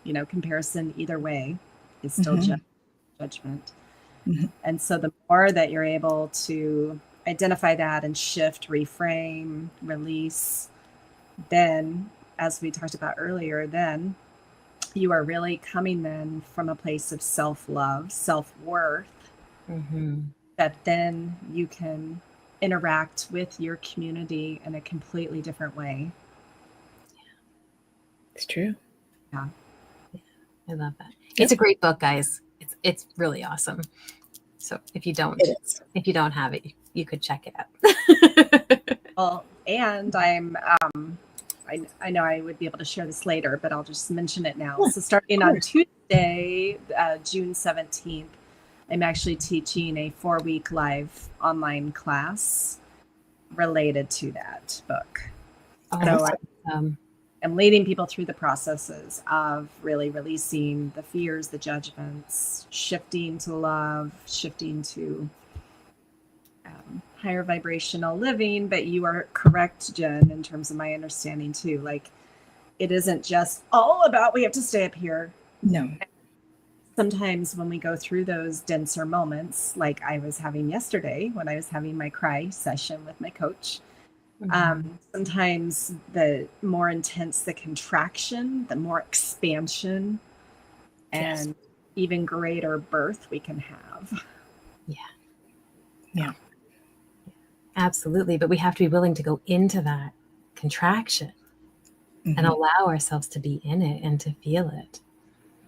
S3: You know, comparison either way is still judgment. And so the more that you're able to identify that and shift, reframe, release, then, as we talked about earlier, then you are really coming then from a place of self-love, self-worth, that then you can interact with your community in a completely different way.
S1: It's true.
S2: Yeah. I love that. It's a great book, guys. It's really awesome. So if you don't have it, you could check it out.
S3: Well, and I'm I know I would be able to share this later, but I'll just mention it now. So starting on Tuesday, June 17th, I'm actually teaching a 4-week live online class related to that book. So I'm leading people through the processes of really releasing the fears, the judgments, shifting to love, shifting to higher vibrational living. But you are correct, Jen, in terms of my understanding too. Like, it isn't just all about we have to stay up here.
S1: No.
S3: Sometimes when we go through those denser moments, like I was having yesterday when I was having my cry session with my coach, sometimes the more intense the contraction, the more expansion and even greater birth we can have.
S2: Yeah. Absolutely. But we have to be willing to go into that contraction and allow ourselves to be in it and to feel it.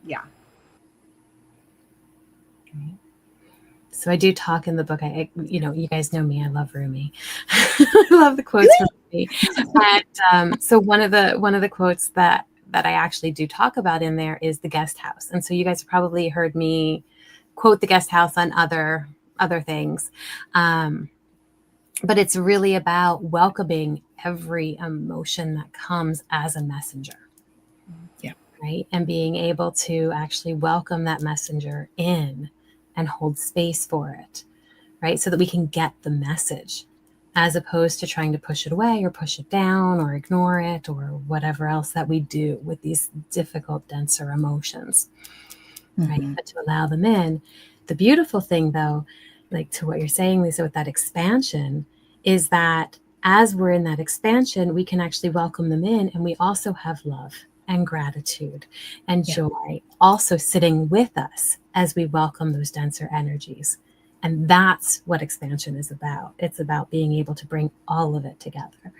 S3: Yeah.
S2: Okay. So I do talk in the book. You guys know me. I love Rumi. I love the quotes from Rumi. And so one of the quotes that I actually do talk about in there is the guest house. And so you guys have probably heard me quote the guest house on other things. But it's really about welcoming every emotion that comes as a messenger.
S1: Yeah.
S2: Right. And being able to actually welcome that messenger in and hold space for it. Right. So that we can get the message, as opposed to trying to push it away or push it down or ignore it or whatever else that we do with these difficult, denser emotions. Right. But to allow them in. The beautiful thing, though, like to what you're saying, Lisa, with that expansion, is that as we're in that expansion, we can actually welcome them in. And we also have love and gratitude and joy also sitting with us as we welcome those denser energies. And that's what expansion is about. It's about being able to bring all of it together,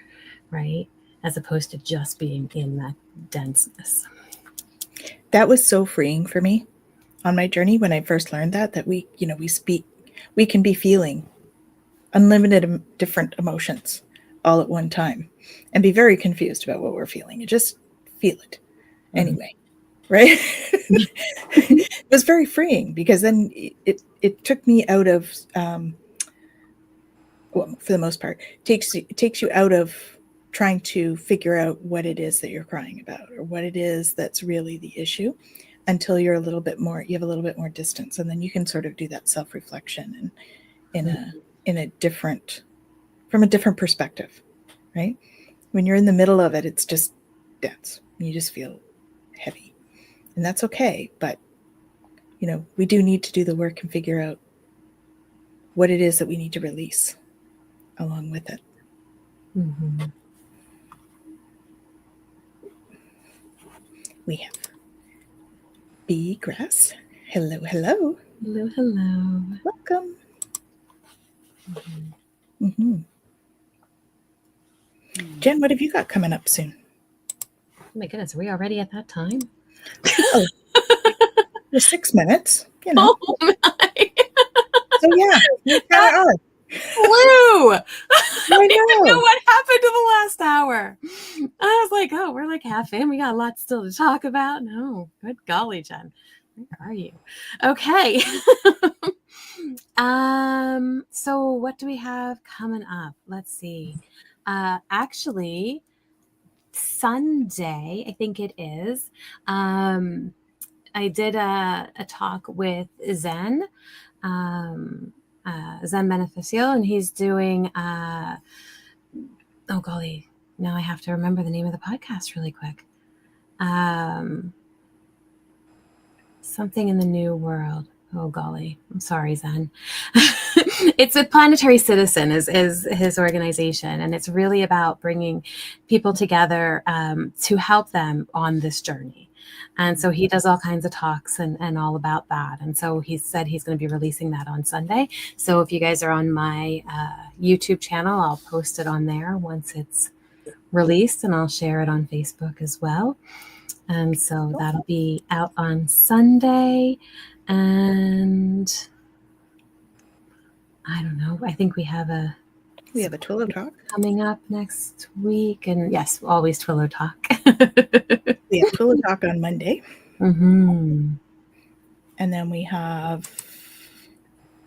S2: right? As opposed to just being in that denseness.
S1: That was so freeing for me on my journey when I first learned that we can be feeling unlimited different emotions all at one time and be very confused about what we're feeling. You just feel it anyway, right? It was very freeing because then it took me out of, well, for the most part, it takes you out of trying to figure out what it is that you're crying about or what it is that's really the issue until you have a little bit more distance, and then you can sort of do that self-reflection and from a different perspective, right? When you're in the middle of it, it's just dense. You just feel heavy, and that's okay. But we do need to do the work and figure out what it is that we need to release along with it.
S2: Mm-hmm.
S1: We have Bee Grass. Hello, hello.
S2: Hello, hello.
S1: Welcome.
S2: Mm-hmm.
S1: Mm-hmm. Jen, what have you got coming up soon?
S2: Oh my goodness, are we already at that time?
S1: Oh, we're 6 minutes. Oh
S2: my!
S1: So yeah, we kind of are.
S2: Flew. I
S1: I
S2: don't know
S1: know.
S2: what happened to the last hour. I was like, oh, we're like half in. We got a lot still to talk about. No, good golly, Jen. Where are you? Okay. So what do we have coming up? Let's see. Actually, Sunday, I think it is. I did a talk with Zen. Zen Beneficial, and he's doing oh golly, now I have to remember the name of the podcast really quick. Something in the New World. Oh golly, I'm sorry, Zen. It's a Planetary Citizen is his organization, and it's really about bringing people together to help them on this journey. And so he does all kinds of talks and all about that. And so he said he's going to be releasing that on Sunday. So if you guys are on my YouTube channel, I'll post it on there once it's released, and I'll share it on Facebook as well. And so that'll be out on Sunday. And I don't know, I think we have a
S1: Twillo Talk
S2: coming up next week. And yes, always Twillo Talk.
S1: We have Twillo Talk on Monday.
S2: Mm-hmm.
S1: And then we have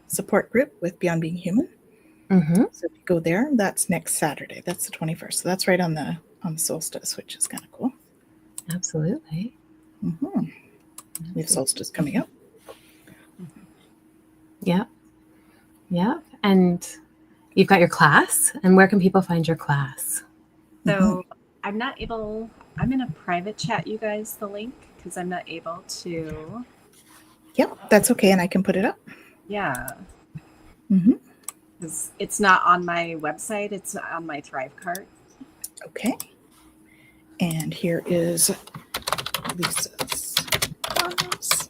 S1: support group with Beyond Being Human.
S2: Mm-hmm. So
S1: if you go there, that's next Saturday. That's the 21st. So that's right on the solstice, which is kind of cool.
S2: Absolutely.
S1: Mm-hmm. We have solstice coming up.
S2: Yeah. Yeah. And you've got your class. And where can people find your class?
S3: So I'm in a private chat, you guys, the link, because I'm not able to.
S1: Yep, that's okay. And I can put it up.
S3: Yeah.
S1: Mm-hmm.
S3: Because it's not on my website. It's on my Thrive cart.
S1: Okay. And here is Lisa's comments.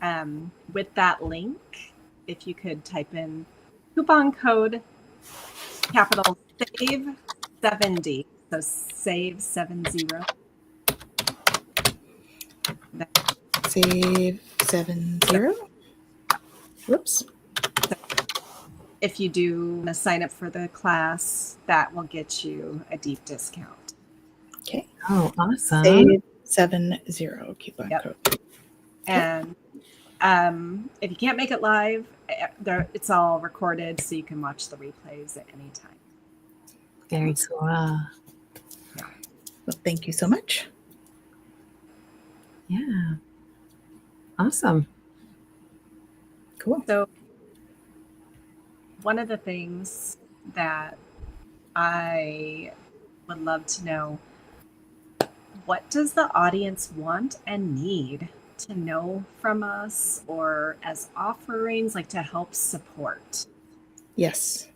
S3: And with that link, if you could type in coupon code capital SAVE 70, so SAVE 70.
S1: Save 70. Whoops.
S3: If you do a sign up for the class, that will get you a deep discount.
S1: Okay.
S2: Oh, awesome.
S1: Save 70 coupon code.
S3: And if you can't make it live, it's all recorded, so you can watch the replays at any time.
S2: Very cool.
S1: Yeah. Well, thank you so much.
S2: Yeah. Awesome.
S1: Cool.
S3: So one of the things that I would love to know, what does the audience want and need to know from us or as offerings, like to help support.
S1: Yes.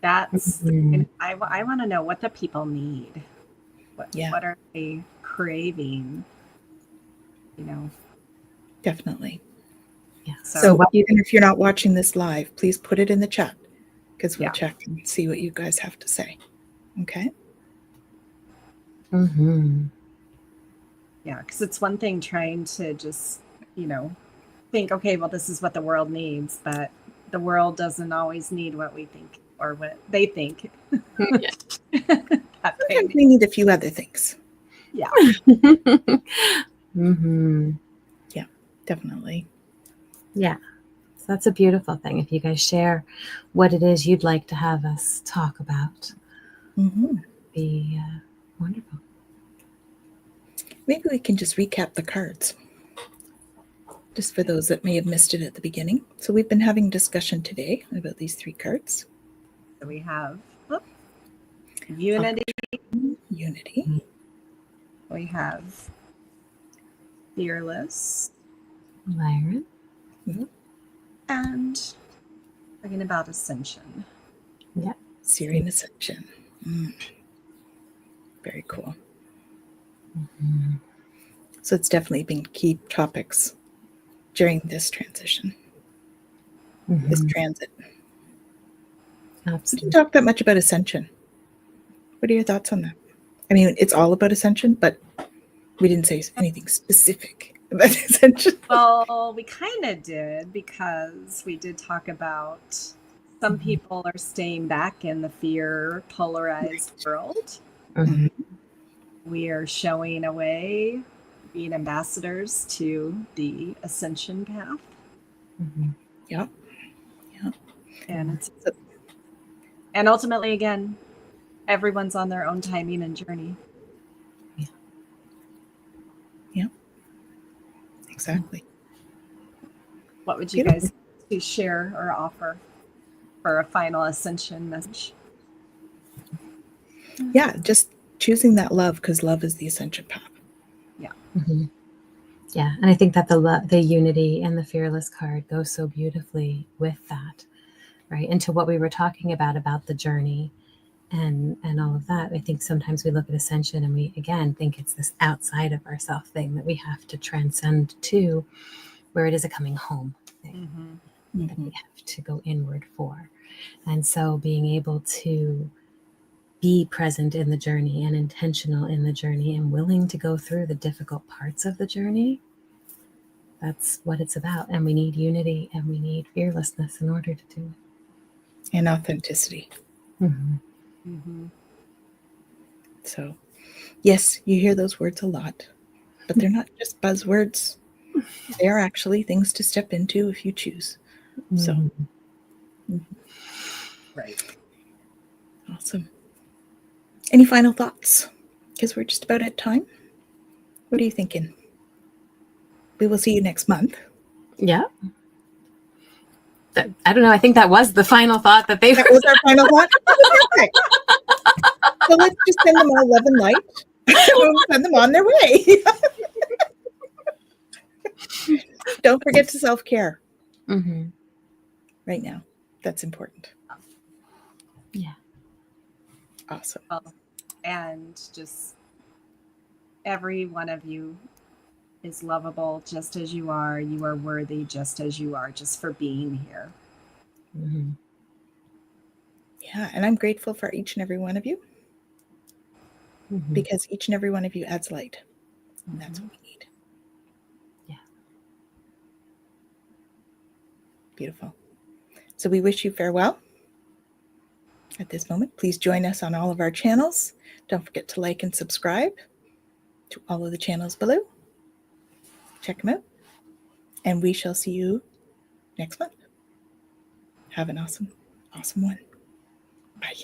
S3: That's, I want to know what the people need. What are they craving? You know?
S1: Definitely.
S2: Yeah.
S1: So even if you're not watching this live, please put it in the chat because we'll check and see what you guys have to say. Okay?
S2: Mm-hmm.
S3: Yeah, because it's one thing trying to just, think, okay, well, this is what the world needs, but the world doesn't always need what we think or what they think.
S2: Yeah.
S1: Sometimes we need a few other things.
S3: Yeah.
S2: Mm-hmm.
S1: Yeah, definitely.
S2: Yeah. So that's a beautiful thing. If you guys share what it is you'd like to have us talk about, be wonderful.
S1: Maybe we can just recap the cards, just for those that may have missed it at the beginning. So we've been having discussion today about these 3 cards.
S3: So we have unity.
S1: Unity.
S3: We have fearless.
S2: Lyra.
S3: And talking about ascension.
S2: Yeah.
S1: Syrian Ascension. Very cool. So it's definitely been key topics during this transition, this transit.
S2: Absolutely.
S1: We didn't talk that much about Ascension. What are your thoughts on that? I mean, it's all about Ascension, but we didn't say anything specific about Ascension.
S3: Well, we kind of did, because we did talk about some people are staying back in the fear polarized world. We are showing a way, being ambassadors to the ascension path.
S1: Yeah.
S3: And ultimately, again, everyone's on their own timing and journey.
S1: Yeah. Exactly.
S3: What would you guys share or offer for a final ascension message?
S1: Yeah, just choosing that love, because love is the ascension path.
S3: Yeah.
S2: Yeah, and I think that the unity and the fearless card go so beautifully with that, right? And to what we were talking about the journey and all of that. I think sometimes we look at ascension and we, again, think it's this outside of ourself thing that we have to transcend to, where it is a coming home thing that we have to go inward for. And so being able to be present in the journey and intentional in the journey and willing to go through the difficult parts of the journey, that's what it's about. And we need unity and we need fearlessness in order to do it.
S1: And authenticity. So, yes, you hear those words a lot, but they're not just buzzwords. They are actually things to step into if you choose. So,
S3: right.
S1: Awesome. Any final thoughts? Because we're just about at time. What are you thinking? We will see you next month.
S2: Yeah. I don't know. I think that was the final thought that they.
S1: That was our final thought. Okay. So let's just send them all love and light. We'll send them on their way. Don't forget to self-care. Right now. That's important.
S2: Yeah.
S1: Awesome.
S3: Well, and just every one of you is lovable just as you are. You are worthy just as you are, just for being here.
S1: Yeah, and I'm grateful for each and every one of you, because each and every one of you adds light, and that's what we need.
S2: Yeah.
S1: Beautiful. So we wish you farewell at this moment. Please join us on all of our channels. Don't forget to like and subscribe to all of the channels below. Check them out. And we shall see you next month. Have an awesome one. Bye.